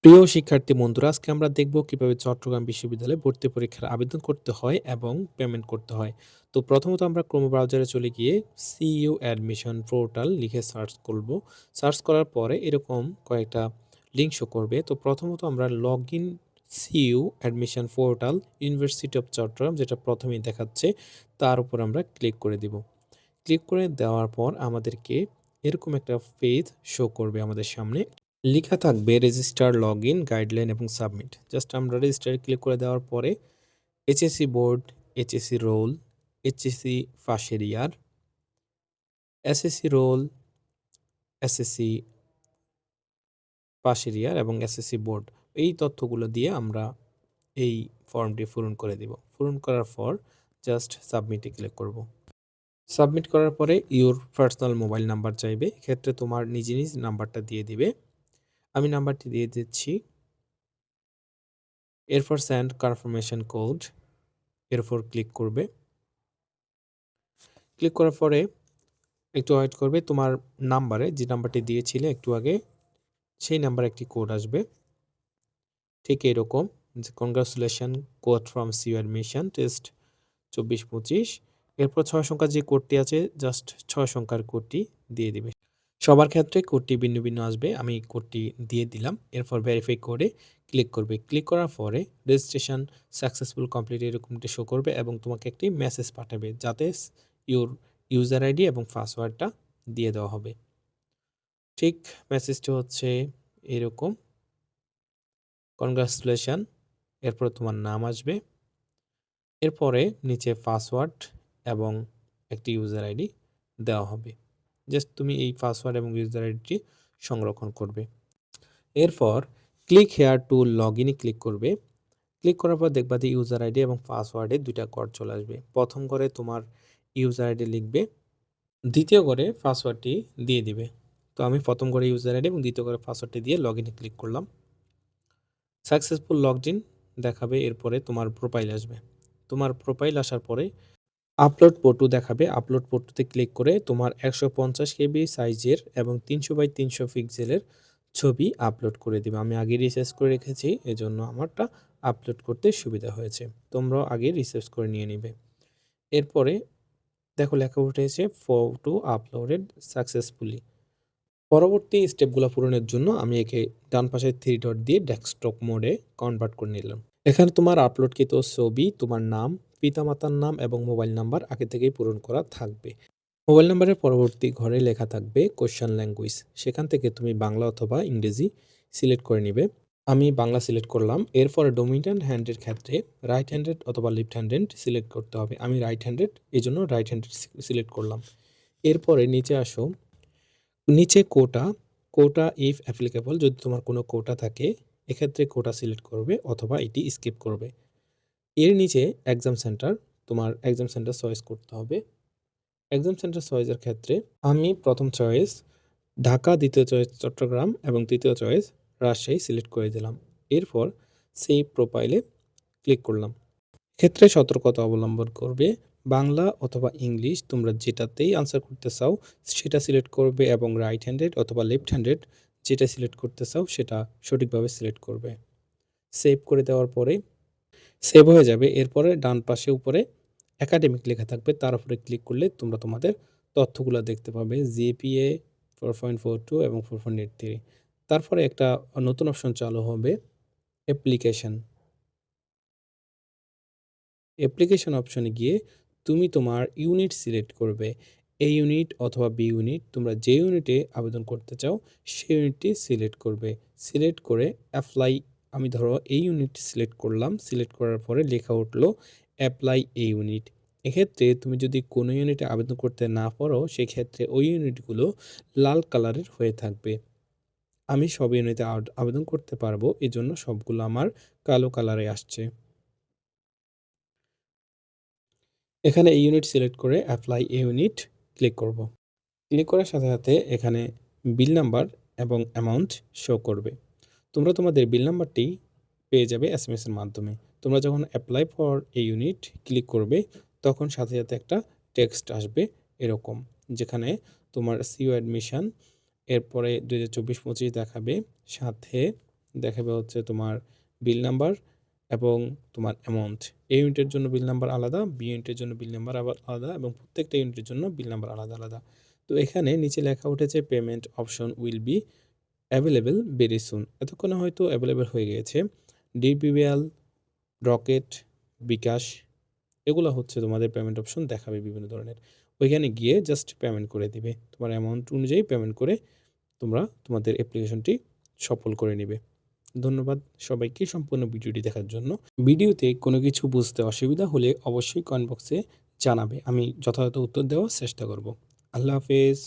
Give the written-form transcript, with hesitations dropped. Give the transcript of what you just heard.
প্রিয় শিক্ষার্থী বন্ধুরা, আজকে আমরা দেখব কিভাবে চট্টগ্রাম বিশ্ববিদ্যালয়ে ভর্তি পরীক্ষার আবেদন করতে হয় এবং পেমেন্ট করতে হয়। তো প্রথমত আমরা ক্রোম ব্রাউজারে চলে গিয়ে সিইউ অ্যাডমিশন পোর্টাল লিখে সার্চ করব। সার্চ করার পরে এরকম কয়েকটা লিঙ্ক শো করবে। তো প্রথমত আমরা login CU admission portal university of Chittagong, যেটা প্রথমেই দেখাচ্ছে, তার উপর আমরা ক্লিক করে দিব। ক্লিক করে দেওয়ার পর আমাদেরকে এরকম একটা পেজ শো করবে আমাদের সামনে। লিখা থাকবে রেজিস্টার, লগইন, গাইডলাইন এবং সাবমিট। জাস্ট আমরা রেজিস্টারে ক্লিক করে দেওয়ার পরে HSC board, HSC role, HSC পাশের ইয়ার, এসএসসি রোল, এসএসসি পাশের ইয়ার এবং এসএসসি বোর্ড, এই তথ্যগুলো দিয়ে আমরা এই ফর্মটি পূরণ করে দিব। পূরণ করার পর জাস্ট সাবমিটে ক্লিক করব। সাবমিট করার পরে ইউর পার্সোনাল মোবাইল নাম্বার চাইবে। এক্ষেত্রে তোমার নিজ নিজ নাম্বারটা দিয়ে দিবে। আমি নাম্বারটি দিয়ে দিচ্ছি। এরপর সেন্ড কনফার্মেশন কোড, এর উপর ক্লিক করবে। ক্লিক করার পরে একটু ওয়েট করবে। তোমার নাম্বারে যে নাম্বারটি দিয়েছিলে একটু আগে, সেই নাম্বারে একটি কোড আসবে, ঠিক এরকম যে congratulation code from CU admission test 24-25। এরপর 6 সংখ্যার যে কোডটি আছে, জাস্ট 6 সংখ্যার কোডটি দিয়ে দিবে। সবার ক্ষেত্রে কোডটি ভিন্ন ভিন্ন আসবে। আমি কোডটি দিয়ে দিলাম। এরপর ভেরিফাই করে ক্লিক করবে। ক্লিক করার পরে রেজিস্ট্রেশন সাকসেসফুল কমপ্লিট এরকমটি শো করবে এবং তোমাকে একটি মেসেজ পাঠাবে, যাতে ইউর ইউজার আইডি এবং পাসওয়ার্ডটা দিয়ে দেওয়া হবে। ঠিক মেসেজটি হচ্ছে এরকম, কনগ্রাচুলেশন, এরপর তোমার নাম আসবে, এরপরে নিচে পাসওয়ার্ড এবং একটি ইউজার আইডি দেওয়া হবে। জাস্ট তুমি এই পাসওয়ার্ড এবং ইউজার আইডিটি সংরক্ষণ করবে। এরপর ক্লিক হেয়ার টু লগ ইনে ক্লিক করবে। ক্লিক করার পর দেখবা যে ইউজার আইডি এবং পাসওয়ার্ডে দুইটা ঘর চলে আসবে। প্রথম ঘরে তোমার ইউজার আইডি লিখবে, দ্বিতীয় ঘরে পাসওয়ার্ডটি দিয়ে দিবে। তো আমি প্রথম ঘরে ইউজার আইডি এবং দ্বিতীয় ঘরে পাসওয়ার্ডটি দিয়ে লগ ইনে ক্লিক করলাম। সাকসেসফুল লগড ইন দেখাবে। এরপরে তোমার প্রোফাইল আসবে। তোমার প্রোফাইল আসার পরে আপলোড ফটো দেখাবে। আপলোড ফটোতে ক্লিক করে তোমার 150 কেবি সাইজের এবং 300x300 পিক্সেলের ছবি আপলোড করে দিবে। আমি আগে রিসার্চ করে রেখেছি, এজন্য আমারটা আপলোড করতে সুবিধা হয়েছে। তোমরাও আগে রিসার্চ করে নিয়ে নিবে। এরপরে দেখো লেখা উঠেছে ফটো আপলোডেড সাকসেসফুলি। পরবর্তী স্টেপগুলো পূরণের জন্য আমি একে ডান পাশে 3 ডট দিয়ে ডেস্কটপ মোডে কনভার্ট করে নিলাম। এখানে তোমার আপলোডকৃত ছবি, তোমার নাম, পিতামাতার নাম এবং মোবাইল নাম্বার আগে থেকেই পূরণ করা থাকবে। মোবাইল নাম্বারের পরবর্তী ঘরে লেখা থাকবে কোশ্চেন ল্যাঙ্গুয়েজ। সেখান থেকে তুমি বাংলা অথবা ইংরেজি সিলেক্ট করে নিবে। আমি বাংলা সিলেক্ট করলাম। এরপরে ডমিনেন্ট হ্যান্ডের ক্ষেত্রে রাইট হ্যান্ডেড অথবা লেফট হ্যান্ডেড সিলেক্ট করতে হবে। আমি রাইট হ্যান্ডেড, এই জন্য রাইট হ্যান্ডেড সিলেক্ট করলাম। এরপরে নিচে আসো, নিচে কোটা, কোটা ইফ অ্যাপ্লিকেবল, যদি তোমার কোনো কোটা থাকে এক্ষেত্রে কোটা সিলেক্ট করবে অথবা এটি স্কিপ করবে। এর নিচে এক্সাম সেন্টার, তোমার এক্সাম সেন্টার চয়েস করতে হবে। এক্সাম সেন্টার চয়েসের ক্ষেত্রে আমি প্রথম চয়েস ঢাকা, দ্বিতীয় চয়েস চট্টগ্রাম এবং তৃতীয় চয়েস রাজশাহী সিলেক্ট করে দিলাম। এরপর সেই প্রোফাইলে ক্লিক করলাম। ক্ষেত্রে সতর্কতা অবলম্বন করবে। বাংলা অথবা ইংলিশ তোমরা যেটাতেই আনসার করতে চাও সেটা সিলেক্ট করবে এবং রাইট হ্যান্ডেড অথবা লেফট হ্যান্ডেড যেটা সিলেক্ট করতে চাও সেটা সঠিকভাবে সিলেক্ট করবে। সেভ করে দেওয়ার পরে সেভ হয়ে যাবে। এরপরে ডান পাশে উপরে একাডেমিক লেখা থাকবে, তার উপরে ক্লিক করলে তোমরা তোমাদের তথ্যগুলো দেখতে পাবে, জিপিএ 4.42 এবং 4.83। তারপরে একটা নতুন অপশন চালু হবে, অ্যাপ্লিকেশন। অ্যাপ্লিকেশন অপশনে গিয়ে তুমি তোমার ইউনিট সিলেক্ট করবে। এ ইউনিট অথবা বি ইউনিট, তোমরা যে ইউনিটে আবেদন করতে চাও সেই ইউনিটটি সিলেক্ট করবে। সিলেক্ট করে অ্যাপ্লাই, আমি ধরো এই ইউনিট সিলেক্ট করলাম। সিলেক্ট করার পরে লেখা উঠলো অ্যাপ্লাই এ ইউনিট। এক্ষেত্রে তুমি যদি কোনো ইউনিটে আবেদন করতে না পারো সেক্ষেত্রে ওই ইউনিটগুলো লাল কালারের হয়ে থাকবে। আমি সব ইউনিটে আবেদন করতে পারবো, এজন্য সবগুলো আমার কালো কালারে আসছে। এখানে এই ইউনিট সিলেক্ট করে অ্যাপ্লাই এ ইউনিট ক্লিক করব। ক্লিক করার সাথে সাথে এখানে বিল নাম্বার এবং অ্যামাউন্ট শো করবে। তোমরা তোমাদের বিল নাম্বারটি পেয়ে যাবে এসএমএস এর মাধ্যমে। তোমরা যখন apply for a unit click করবে তখন সাথে সাথে একটা টেক্সট আসবে এরকম, যেখানে তোমার সিইউ অ্যাডমিশন, এরপরে 2024-25 দেখাবে, সাথে দেখাবে হচ্ছে তোমার বিল নাম্বার এবং তোমার অ্যামাউন্ট। এ ইউনিটের জন্য বিল নাম্বার আলাদা, বি ইউনিটের জন্য বিল নাম্বার আবার আলাদা এবং প্রত্যেকটা ইউনিটের জন্য বিল নাম্বার আলাদা আলাদা। তো এখানে নিচে লেখা উঠেছে payment option will be available very soon. এতক্ষণে হয়তো অ্যাভেলেবল হয়ে গিয়েছে। ডিপিবিএল, রকেট, বিকাশ এগুলো হচ্ছে তোমাদের পেমেন্ট অপশন দেখাবে বিভিন্ন ধরনের। ওইখানে গিয়ে জাস্ট পেমেন্ট করে দিবে। তোমার অ্যামাউন্ট অনুযায়ী পেমেন্ট করে তোমরা তোমাদের অ্যাপ্লিকেশনটি সফল করে নিবে। ধন্যবাদ সবাইকে সম্পূর্ণ ভিডিওটি দেখার জন্য। ভিডিওতে কোনো কিছু বুঝতে অসুবিধা হলে অবশ্যই কমেন্ট বক্সে জানাবে। আমি যথাযথ উত্তর দেওয়ার চেষ্টা করব। আল্লাহ হাফেজ।